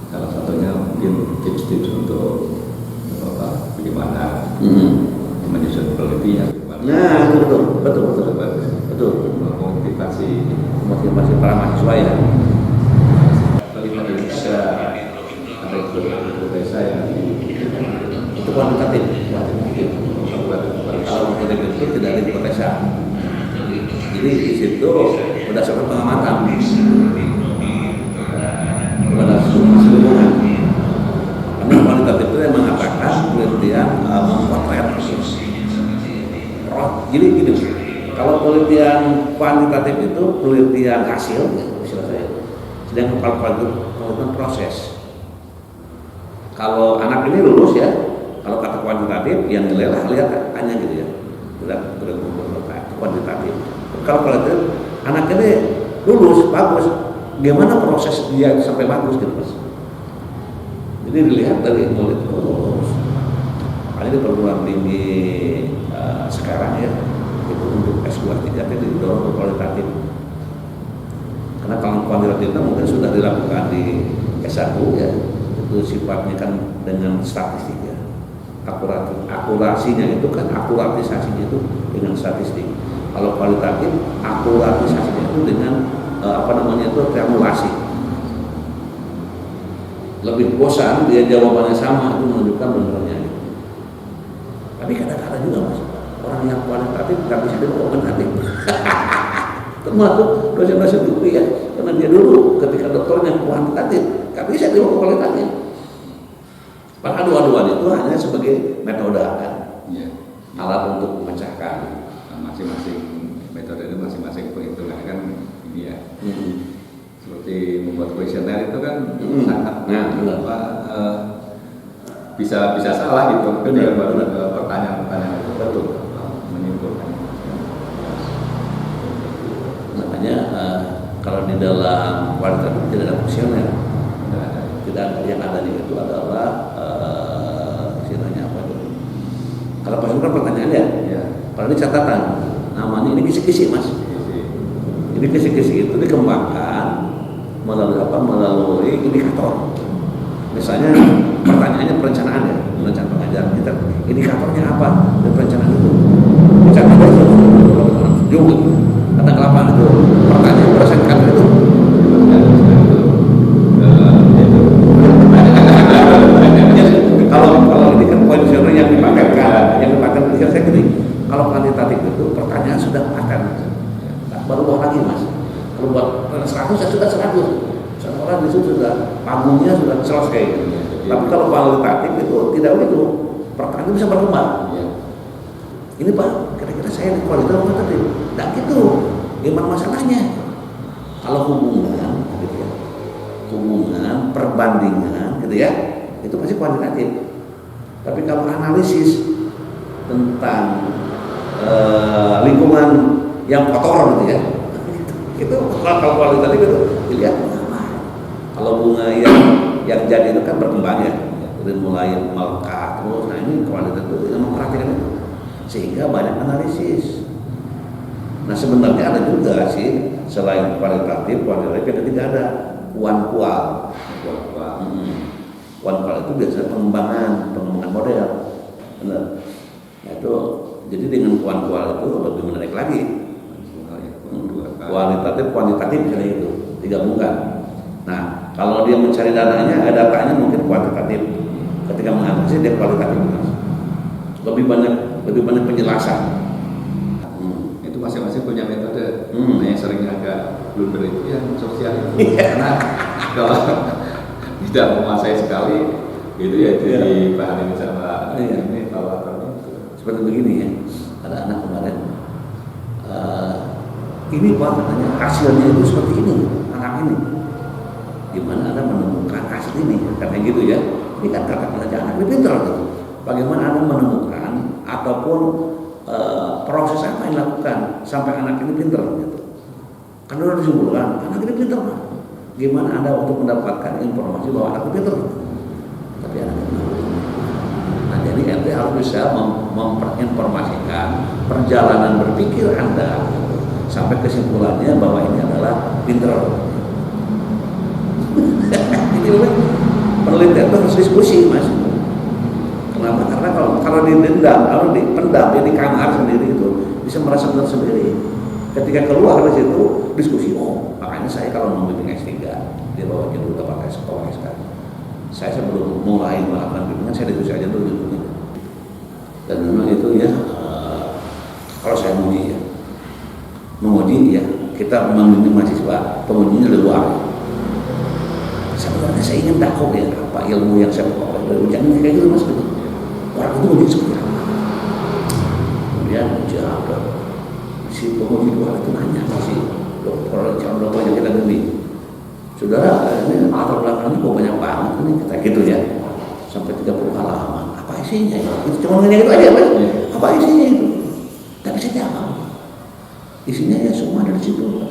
salah satunya mungkin tips-tips untuk bagaimana menyusun penelitian. Nah, betul. Motivasi para mahasiswa ya. Bagaimana bisa ada desa yang Itu kuantitatif. Kalau kuantitatif itu tidak ada hipotesa. Jadi di situ berdasarkan pengamatan, hubungan. Karena kuantitatif itu yang mengatakan penelitian memotret. Jadi gini, kalau penelitian kuantitatif itu penelitian hasil, istilah saya. Sedangkan kalau penelitian proses. Kalau anak ini lulus ya, kalau kata kuantitatif yang nilai lah lihat hanya gitu ya, udah kuantitatif. Kalau kualitatif anak ini lulus bagus, gimana proses dia sampai bagus gitu mas. Jadi dilihat dari murid lulus. Ini di perguruan tinggi sekarang ya, itu untuk S2 3 itu didorong ke kualitatif. Karena kalau kuantitatifnya mungkin sudah dilakukan di S1 ya, itu sifatnya kan dengan statistik ya. Akurasinya itu kan akuratisasinya itu dengan statistik. Kalau kualitatif akuratisasinya itu dengan triangulasi. Lebih bosan dia jawabannya sama itu menunjukkan benernya. Tapi kadang-kadang juga mas, orang yang kualitatif nggak bisa dibawa kuantitatif. Termasuk dosen-dosen dulu ya, karena dia dulu ketika doktornya kuantitatif nggak bisa dibawa kualitatif. Padahal dua-duanya itu hanya sebagai metode kan, ya, alat untuk memecahkan. Masing-masing metode itu masing-masing penghitungan kan ini ya. Seperti membuat kuesioner itu kan sangat bisa salah gitu. Pertanyaan-pertanyaan itu betul menyimpulkan. Makanya kalau di dalam kualitatif tidak ada kuesioner. Tidak ada, yang ada itu adalah istilahnya apa itu? Kalau pas kan pertanyaan ya, kalau ini catatan, namanya ini kisi-kisi mas. Jadi kisi-kisi itu dikembangkan melalui indikator. Misalnya pertanyaannya perencanaan ya, perencanaan pengajaran kita, indikatornya apa dan perencanaan itu. Misalnya itu kata kelapa itu pertanyaan berdasarkan itu. Kalau ini kan kuesioner yang dipakai saya gini, kalau kuantitatif itu pertanyaan sudah akan baru buat lagi mas. Kalau buat 100 ya sudah 100. Orang di situ sudah panggungnya sudah selesai. Tapi kalau kualitatif itu tidak begitu, pertanyaan bisa berkembang. Ini pak, kira-kira saya di kualitatif kuantitatif, tidak gitu. Gimana masalahnya? Kalau hubungan, gitu ya, hubungan, perbandingan, gitu ya, itu pasti kuantitatif. Tapi kalau analisis tentang lingkungan yang kotor, gitu ya, itu kalau kualitatif itu dilihat. Kalau bunga yang jadi itu kan berkembang ya, dari mulai melekat terus. Nah ini kualitas itu yang memperhatikan itu, sehingga banyak analisis. Nah sebenarnya ada juga sih selain kualitatif yang tidak ada kual. Kual itu biasanya pengembangan model, benar. Nah, itu jadi dengan kual itu lebih menarik lagi. Kualitatif kuantitatif itu digabungkan. Nah, kalau dia mencari dananya, datanya mungkin kuantitatif. Ketika menganalisis dia kualitatif. Lebih banyak penjelasan. Itu masing-masing punya metode. Yang sering agak blunder itu yang sosial itu. Karena kalau tidak menguasai sekali, itu ya jadi bahan ini sama ini evaluatornya. Seperti begini ya, ada anak kemarin. Ini pak katanya hasilnya itu seperti ini, anak ini. Gimana Anda menemukan hasil ini? Karena gitu ya. Ini kan kata pelajaran ini pintar gitu. Bagaimana Anda menemukan ataupun proses apa yang dilakukan sampai anak ini pintar gitu. Kan sudah disimpulkan anak ini pintar Pak. Gimana Anda untuk mendapatkan informasi bahwa anak ini pintar? Tapi anak ini. Nah jadi RT harus bisa memperinformasikan perjalanan berpikir Anda sampai kesimpulannya bahwa ini adalah pintar. penelitian itu harus diskusi mas. Kenapa? Karena kalau didendam, kalau dipendam, di kamar sendiri itu bisa merasa benar sendiri. Ketika keluar dari situ diskusi, makanya saya kalau mau bimbing S3 di bawah judul dapat SK, saya sebelum mulai melakukan bimbingan saya diskusi aja dulu judulnya. Dan memang itu ya, kalau saya menguji ya, kita membimbing mahasiswa, pengujinya di luar. Sebenarnya saya ingin tahu ya apa ilmu yang saya peroleh dari ujian kayak gitu mas. Orang itu uji seperti apa? Kemudian jawab. Si penguji luar itu nanya si dokter calon dokter yang kita bimbing, saudara ini latar belakangnya kok banyak banget ini kita gitu ya, sampai 30 halaman. Apa isinya ya? Itu cuma nanya itu aja mas. Apa isinya itu? Tapi saya apa? Isinya ya semua dari situ.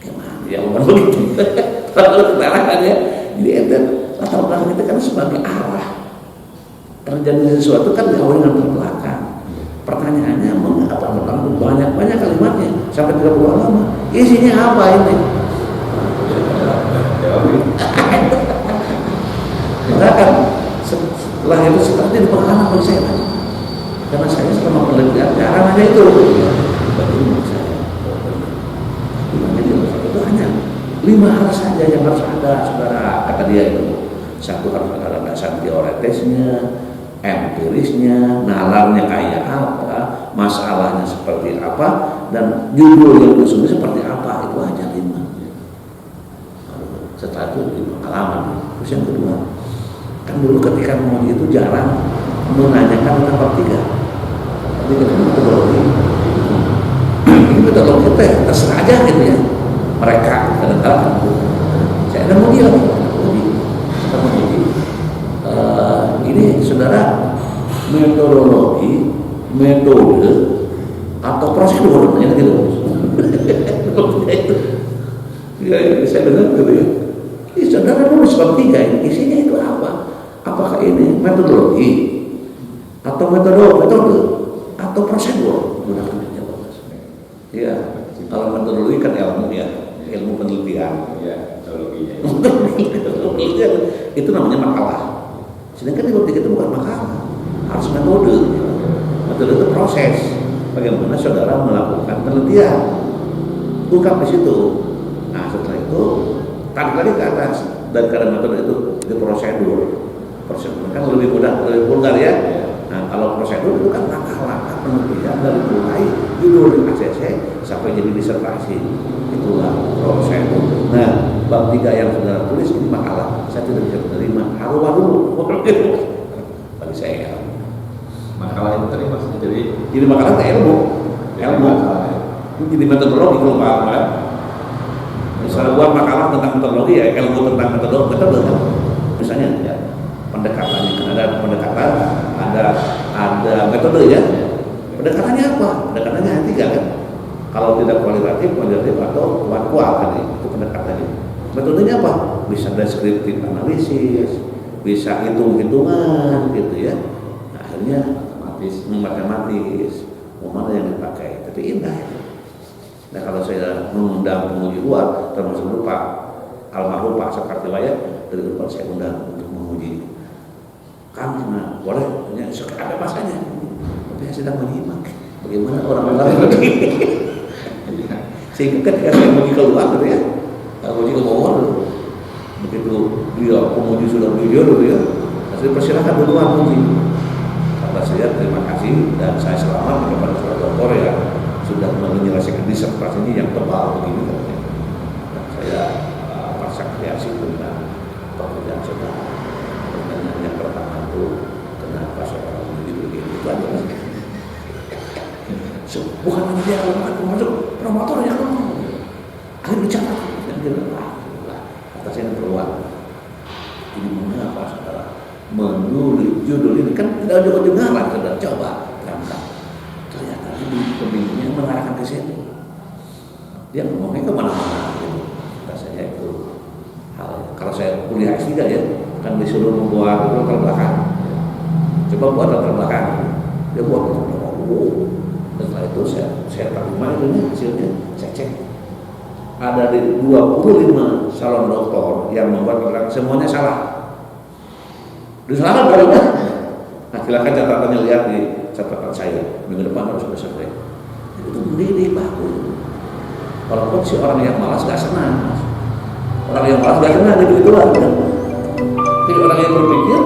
Gimana? Ya bukan begitu. Kalau ketarakan ya, jadi ente latar belakang kita kan sebagai arah terjadi sesuatu kan jauh dengan terbelakang. Pertanyaannya mengapa banyak kalimatnya sampai 30 halaman. Isinya apa ini? Kan setelah itu seperti di pengalaman bagi saya, karena saya selama penelitian jarang aja itu. Itu hanya 5 hal saja yang harus ada, saudara, kata dia itu. Satu harus ada landasan teoritisnya, empirisnya, nalarnya kayak apa, masalahnya seperti apa, dan judul yang diusungnya seperti apa. Itu aja 5. Setelah itu di pengalaman. Terus yang kedua, kan dulu ketika menguji itu jarang menanyakan tentang bab 3. Tapi kita metodologi. Ini metodologi kita terserah aja gitu ya. Mereka kadang-kadang saya ada menguji lagi. Kita menguji. Ini saudara, metodologi, metode atau prosedur yang gitu. Ya, saya dengar gitu ya. Ini saudara nulis bab 3 ini isinya itu apa? Apakah ini metodologi atau metode atau prosedur? Gunakan dijawab. Iya, kalau metodologi kan ilmu ya, ilmu penelitian. Ya, metodologinya. Itu namanya makalah. Sedangkan di bab 3 itu bukan makalah, harus metode. Metode itu proses. Bagaimana saudara melakukan penelitian? Ungkap di situ. Nah setelah itu tarik lagi ke atas dan karena metode itu prosedur. Prosedur kan lebih mudah, lebih vulgar ya. Nah kalau prosedur itu kan langkah-langkah penelitian dari mulai judul ACC sampai jadi disertasi. Itulah prosedur. Nah bab 3 yang saudara tulis ini makalah, saya tidak bisa menerima. Haru-haru bagi saya. Makalah itu terima jadi makalah itu ilmu. Itu jadi metodologi kalau kan. Misalnya buat makalah tentang metodologi ya ilmu tentang metode kan. Misalnya ya, pendekatannya kan ada pendekatan, ada metode ya. Pendekatannya apa? Pendekatannya ada 3 kan. Kalau tidak kualitatif atau kual kan itu pendekatannya. Metodenya apa? Bisa deskriptif analisis, bisa hitung-hitungan gitu ya. Nah, akhirnya matematis, mana yang dipakai, tapi indah ya. Nah kalau saya mengundang penguji luar, termasuk dulu Pak almarhum Pak Sakartilaya dari Unpad saya undang untuk menguji. Kami boleh, ada masanya, tapi saya sedang menyimak bagaimana orang-orang sehingga ketika saya menguji keluar gitu ya, menguji ke bawah dulu, begitu dia penguji sudah video dulu ya, saya persilahkan duluan menguji. Kata saya terima kasih dan saya selamat kepada saudara doktor ya sudah menyelesaikan disertasinya yang tebal begini katanya. Saya paksa kreasi tentang pekerjaan saudara. Pertanyaan yang pertama itu kenapa seorang begini itu aja mas. Bukan hanya dia kalau masuk promotor ya kalau akhirnya bicara dan dia kata saya keluar. Ini mengapa saudara menulis judul ini kan tidak ada kedengaran sudah coba terangkan. Ternyata ini pembimbingnya mengarahkan ke situ. Dia ngomongnya kemana-mana. Kata saya itu hal. Kalau saya kuliah S3 ya, kan disuruh membuat latar belakang. Coba buat latar belakang. Dia buat latar belakang. Setelah itu saya terima itu hasilnya. Saya cek. Ada di 25 salon doktor yang membuat latar belakang semuanya salah. Udah selamat baru kan? Nah silakan catatannya lihat di catatan saya. Minggu depan harus selesai. Itu mendidik bagus. Walaupun si orang yang malas gak senang. Orang yang malas gak senang gitu itulah. Jadi orang yang berpikir